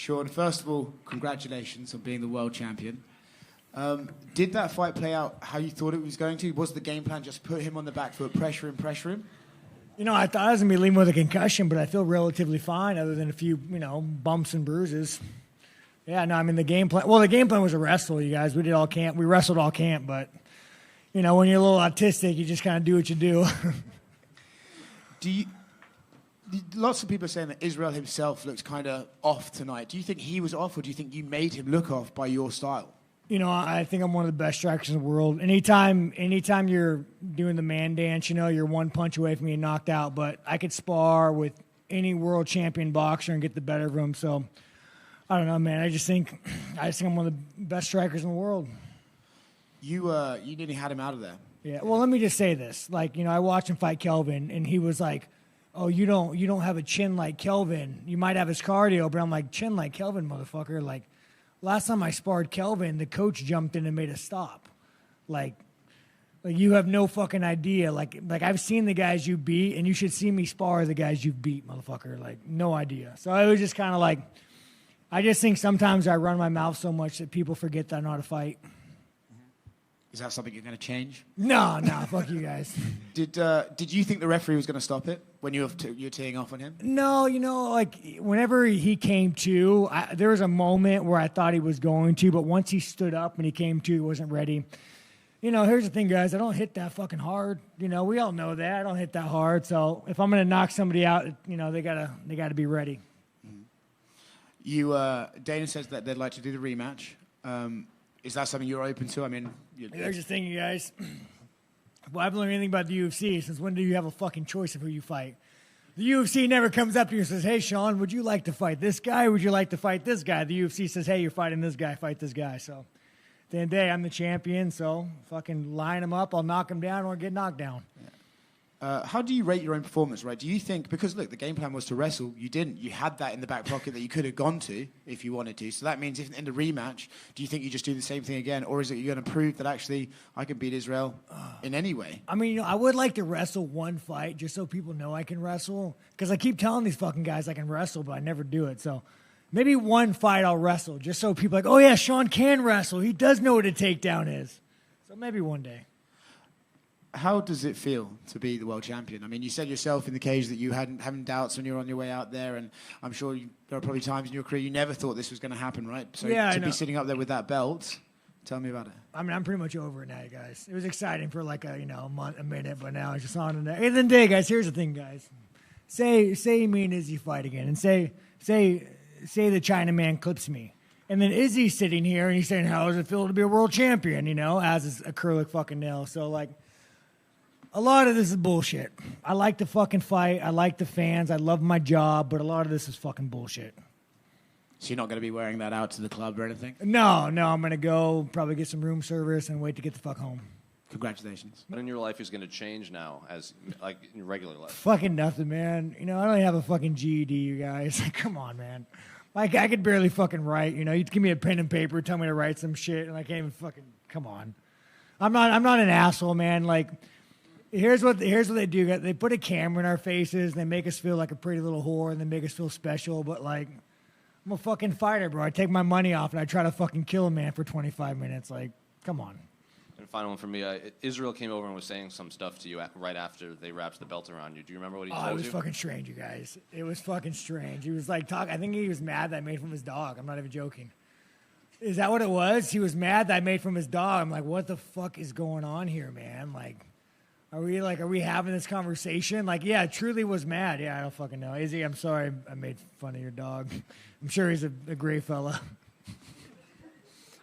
Sean, first of all, congratulations on being the world champion. Did that fight play out how you thought it was going to? Was the game plan just put him on the back foot, pressure him? You know, I thought I was going to be leaving with a concussion, but I feel relatively fine other than a few, bumps and bruises. Yeah, no, I mean, the game plan was a wrestle, you guys. We did all camp. We wrestled all camp, but, when you're a little autistic, you just kind of do what you do. Lots of people are saying that Israel himself looks kind of off tonight. Do you think he was off, or do you think you made him look off by your style? I think I'm one of the best strikers in the world. Anytime you're doing the man dance, you're one punch away from being knocked out. But I could spar with any world champion boxer and get the better of him. So I don't know, man. I just think I'm one of the best strikers in the world. You nearly had him out of there. Yeah. Well, let me just say this. I watched him fight Kelvin, and he was like, "Oh, you don't have a chin like Kelvin. You might have his cardio," but I'm like, "Chin like Kelvin, motherfucker!" Like. Last time I sparred Kelvin, the coach jumped in and made a stop. Like you have no fucking idea. Like I've seen the guys you beat, and you should see me spar the guys you've beat, motherfucker. Like, no idea. So I was just kind of like, I just think sometimes I run my mouth so much that people forget that I know how to fight. Is that something you're going to change? No, fuck you guys. Did you think the referee was going to stop it when you were teeing off on him? No, whenever he came to, there was a moment where I thought he was going to, but once he stood up and he came to, he wasn't ready. Here's the thing, guys. I don't hit that fucking hard. We all know that. I don't hit that hard. So if I'm going to knock somebody out, they gotta be ready. Dana says that they'd like to do the rematch. Is that something you're open to? I mean, here's the thing, you guys. Well, I haven't learned anything about the UFC since when do you have a fucking choice of who you fight? The UFC never comes up to you and says, "Hey, Sean, would you like to fight this guy? Would you like to fight this guy?" The UFC says, "Hey, you're fighting this guy. Fight this guy." So, at the end of the day, I'm the champion. So, fucking line him up. I'll knock him down or get knocked down. Yeah. How do you rate your own performance, right? Do you think, because look, the game plan was to wrestle, you didn't. You had that in the back pocket that you could have gone to if you wanted to. So that means if in the rematch, do you think you just do the same thing again? Or is it you're going to prove that actually I can beat Israel in any way? I mean, I would like to wrestle one fight just so people know I can wrestle. Because I keep telling these fucking guys I can wrestle, but I never do it. So maybe one fight I'll wrestle just so people are like, "Oh yeah, Sean can wrestle. He does know what a takedown is." So maybe one day. How does it feel to be the world champion? I mean, you said yourself in the cage that you having doubts when you were on your way out there, and I'm sure there are probably times in your career you never thought this was going to happen, right? So yeah, to be sitting up there with that belt, tell me about it. I mean, I'm pretty much over it now, guys. It was exciting for like a minute, but now it's just on to the end of the day, guys. Here's the thing, guys. Say me and Izzy fight again, and say the Chinaman clips me. And then Izzy's sitting here, and he's saying, "How does it feel to be a world champion?" As his acrylic fucking nail. So, like, a lot of this is bullshit. I like to fucking fight. I like the fans. I love my job, but a lot of this is fucking bullshit. So you're not going to be wearing that out to the club or anything? No. I'm going to go probably get some room service and wait to get the fuck home. Congratulations. What in your life is going to change now, as like in your regular life? Fucking nothing, man. I don't even have a fucking GED, you guys. Come on, man. Like, I could barely fucking write. You'd give me a pen and paper, tell me to write some shit, and I can't even fucking. Come on. I'm not an asshole, man. Like, here's what they do. They put a camera in our faces, and they make us feel like a pretty little whore, and they make us feel special. But like, I'm a fucking fighter, bro. I take my money off, and I try to fucking kill a man for 25 minutes. Like, come on. And final one for me. Israel came over and was saying some stuff to you right after they wrapped the belt around you. Do you remember what he told you? Oh, it was fucking strange, you guys. It was fucking strange. He was like I think he was mad that I made from his dog. I'm not even joking. Is that what it was? He was mad that I made from his dog. I'm like, what the fuck is going on here, man? Like, are we having this conversation? Like, yeah, truly was mad. Yeah, I don't fucking know. Izzy, I'm sorry I made fun of your dog. I'm sure he's a great fella.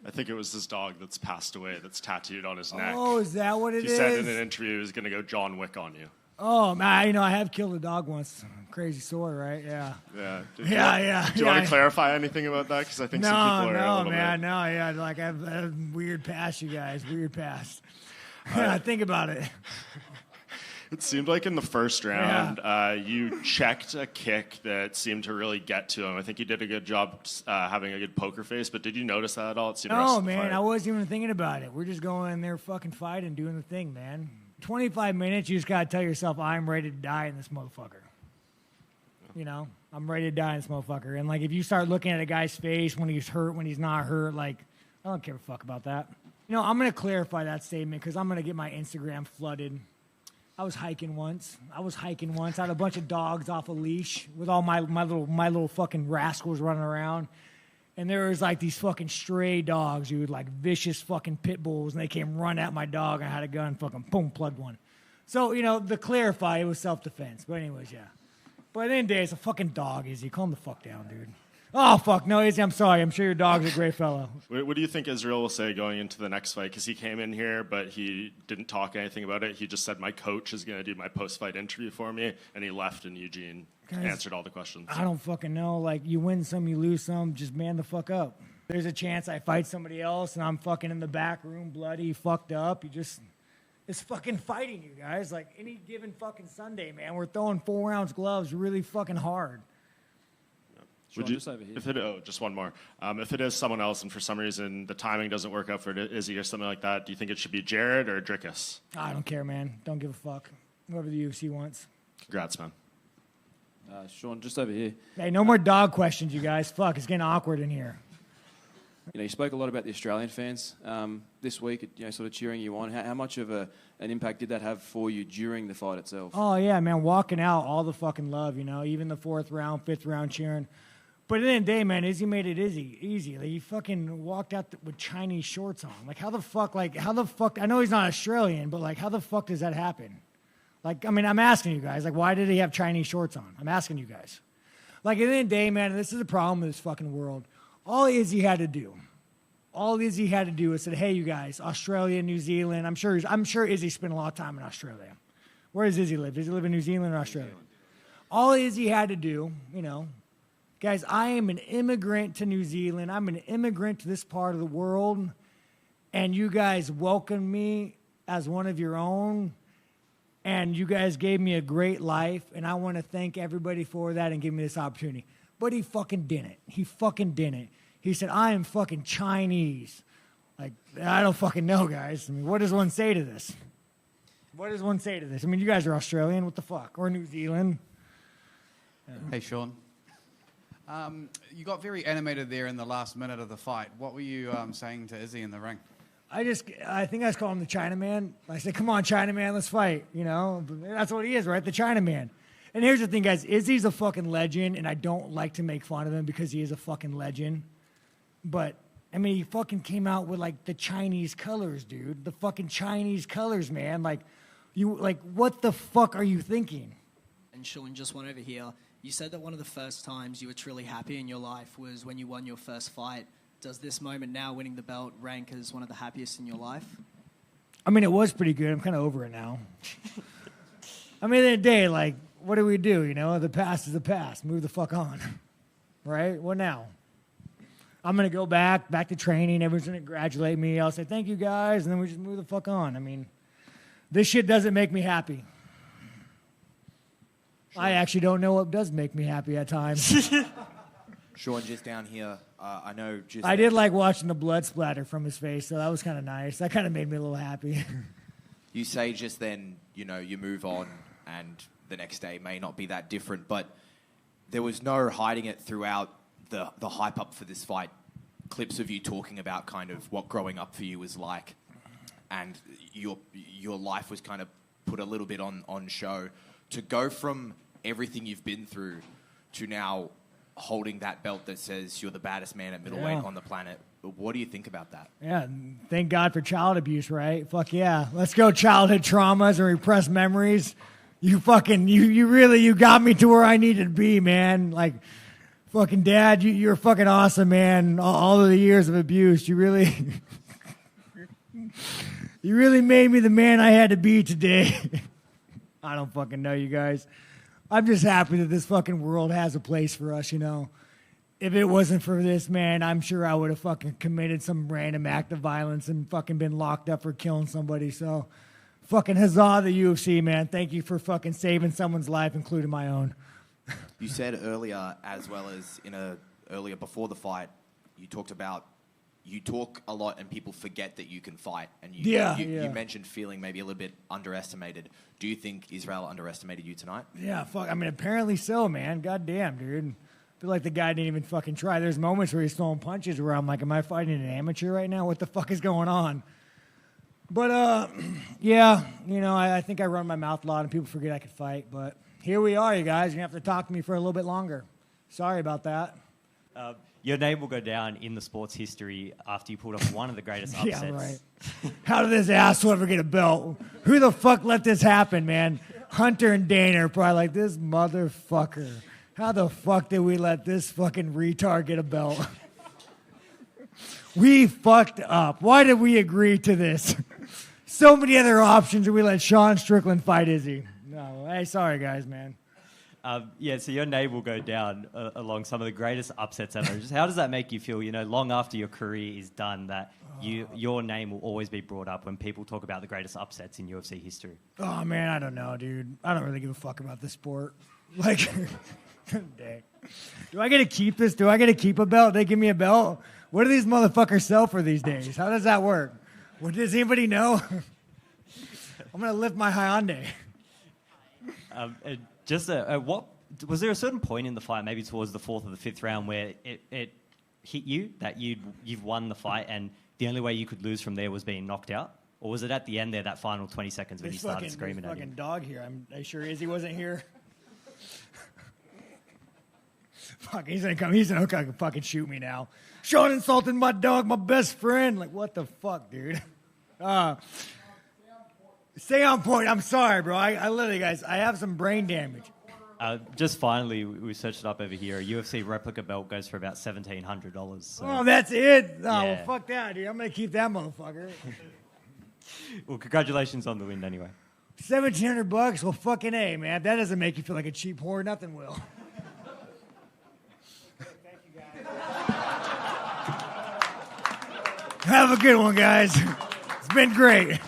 I think it was his dog that's passed away that's tattooed on his neck. Oh, is that what it is? He said in an interview he was going to go John Wick on you. Oh, man, I have killed a dog once. Crazy story, right? Yeah. Yeah. Yeah. Do you want to clarify anything about that? Because I think some people are a little man, bit... No, yeah. Like, I have weird past, you guys. Weird past. Think about it. It seemed like in the first round, you checked a kick that seemed to really get to him. I think you did a good job having a good poker face, but did you notice that at all? It seemed no, man, I wasn't even thinking about it. We're just going in there fucking fighting, doing the thing, man. 25 minutes, you just got to tell yourself, I'm ready to die in this motherfucker. I'm ready to die in this motherfucker. And, like, if you start looking at a guy's face when he's hurt, when he's not hurt, like, I don't give a fuck about that. You know, I'm going to clarify that statement because I'm going to get my Instagram flooded. I was hiking once. I had a bunch of dogs off a leash with all my little fucking rascals running around. And there was, like, these fucking stray dogs, dude, like vicious fucking pit bulls. And they came run at my dog. I had a gun, fucking boom, plugged one. So, you know, to clarify, it was self-defense. But anyways, yeah. But at the end of the day, it's a fucking dog, Izzy. Calm the fuck down, dude. Oh, fuck. No, Izzy, I'm sorry. I'm sure your dog's a great fellow. What do you think Israel will say going into the next fight? Because he came in here, but he didn't talk anything about it. He just said, my coach is going to do my post-fight interview for me. And he left, and Eugene answered all the questions. I don't fucking know. Like, you win some, you lose some. Just man the fuck up. There's a chance I fight somebody else, and I'm fucking in the back room, bloody, fucked up. It's fucking fighting, you guys. Like, any given fucking Sunday, man, we're throwing 4-ounce gloves really fucking hard. Would you, just one more. If it is someone else and for some reason the timing doesn't work out for Izzy or something like that, do you think it should be Jared or Drickus? I don't care, man. Don't give a fuck. Whoever the UFC wants. Congrats, man. Sean, just over here. Hey, no more dog questions, you guys. Fuck, it's getting awkward in here. You know, you spoke a lot about the Australian fans this week, you know, sort of cheering you on. How much of an impact did that have for you during the fight itself? Oh, yeah, man, walking out, all the fucking love, you know, even the 4th round, 5th round cheering. But at the end of the day, man, Izzy made it easy. Like, he fucking walked out with Chinese shorts on. Like, how the fuck, I know he's not Australian, but, like, how the fuck does that happen? Like, I mean, I'm asking you guys, like, why did he have Chinese shorts on? I'm asking you guys. Like, at the end of the day, man, this is a problem with this fucking world. All Izzy had to do is say, hey, you guys, Australia, New Zealand. I'm sure Izzy spent a lot of time in Australia. Where does Izzy live? Does he live in New Zealand or Australia? All Izzy had to do, you know, guys, I am an immigrant to New Zealand. I'm an immigrant to this part of the world. And you guys welcomed me as one of your own. And you guys gave me a great life. And I want to thank everybody for that and give me this opportunity. But he fucking didn't. He said, I am fucking Chinese. Like, I don't fucking know, guys. I mean, what does one say to this? I mean, you guys are Australian. What the fuck? Or New Zealand. Yeah. Hey, Sean. You got very animated there in the last minute of the fight. What were you saying to Izzy in the ring? I think I just called him the Chinaman. I said, come on, Chinaman, let's fight. You know, that's what he is, right? The Chinaman. And here's the thing, guys. Izzy's a fucking legend, and I don't like to make fun of him because he is a fucking legend. But, I mean, he fucking came out with, like, the Chinese colors, dude. The fucking Chinese colors, man. Like, what the fuck are you thinking? And Sean, just one over here. You said that one of the first times you were truly happy in your life was when you won your first fight. Does this moment now, winning the belt, rank as one of the happiest in your life? I mean, it was pretty good. I'm kind of over it now. I mean, at the end of the day, like, what do we do, you know? The past is the past. Move the fuck on. Right? What now? I'm going to go back to training. Everyone's going to congratulate me. I'll say, thank you, guys, and then we just move the fuck on. I mean, this shit doesn't make me happy. Sure. I actually don't know what does make me happy at times. Sean, just down here, I know just... I did like watching the blood splatter from his face, so that was kind of nice. That kind of made me a little happy. You say just then, you know, you move on and the next day may not be that different, but there was no hiding it throughout the hype up for this fight. Clips of you talking about kind of what growing up for you was like, and your life was kind of put a little bit on show. To go from everything you've been through to now holding that belt that says you're the baddest man at middleweight on the planet, what do you think about that? Yeah, thank God for child abuse, right? Fuck yeah. Let's go childhood traumas and repressed memories. You really got me to where I needed to be, man. Like, fucking dad, you're fucking awesome, man. All of the years of abuse, you really made me the man I had to be today. I don't fucking know, you guys. I'm just happy that this fucking world has a place for us, you know. If it wasn't for this, man, I'm sure I would have fucking committed some random act of violence and fucking been locked up for killing somebody. So, fucking huzzah the UFC, man. Thank you for fucking saving someone's life, including my own. You said earlier, as well as earlier before the fight, you talked about you talk a lot and people forget that you can fight. And you mentioned feeling maybe a little bit underestimated. Do you think Israel underestimated you tonight? Yeah, fuck. I mean, apparently so, man. God damn, dude. I feel like the guy didn't even fucking try. There's moments where he's throwing punches where I'm like, am I fighting an amateur right now? What the fuck is going on? But, yeah, you know, I think I run my mouth a lot and people forget I could fight. But here we are, you guys. You're going to have to talk to me for a little bit longer. Sorry about that. Your name will go down in the sports history after you pulled off one of the greatest upsets. Yeah, right. How did this asshole ever get a belt? Who the fuck let this happen, man? Hunter and Dana are probably like, this motherfucker. How the fuck did we let this fucking retard get a belt? We fucked up. Why did we agree to this? So many other options, and we let Sean Strickland fight Izzy. No, hey, sorry, guys, man. So your name will go down along some of the greatest upsets ever. Just how does that make you feel, you know, long after your career is done, that your name will always be brought up when people talk about the greatest upsets in UFC history? Oh, man, I don't know, dude. I don't really give a fuck about this sport. Like, dang. Do I get to keep this? Do I get to keep a belt? They give me a belt? What do these motherfuckers sell for these days? How does that work? What, does anybody know? I'm going to lift my Hyundai. What was there a certain point in the fight, maybe towards the fourth or the fifth round, where it hit you that you've won the fight and the only way you could lose from there was being knocked out? Or was it at the end there, that final 20 seconds when you started screaming at him? Fucking dog here. I'm sure Izzy wasn't here. Fuck, he's gonna come. He's gonna fucking shoot me now. Sean insulted my dog, my best friend. Like, what the fuck, dude? Stay on point. I'm sorry, bro. I literally, guys, I have some brain damage. Just finally, we searched it up over here. A UFC replica belt goes for about $1,700. So. Oh, that's it? Oh, Yeah. well, fuck that, dude. I'm going to keep that motherfucker. Well, congratulations on the win anyway. $1,700? Well, fucking A, man. If that doesn't make you feel like a cheap whore, nothing will. Thank you, guys. Have a good one, guys. It's been great.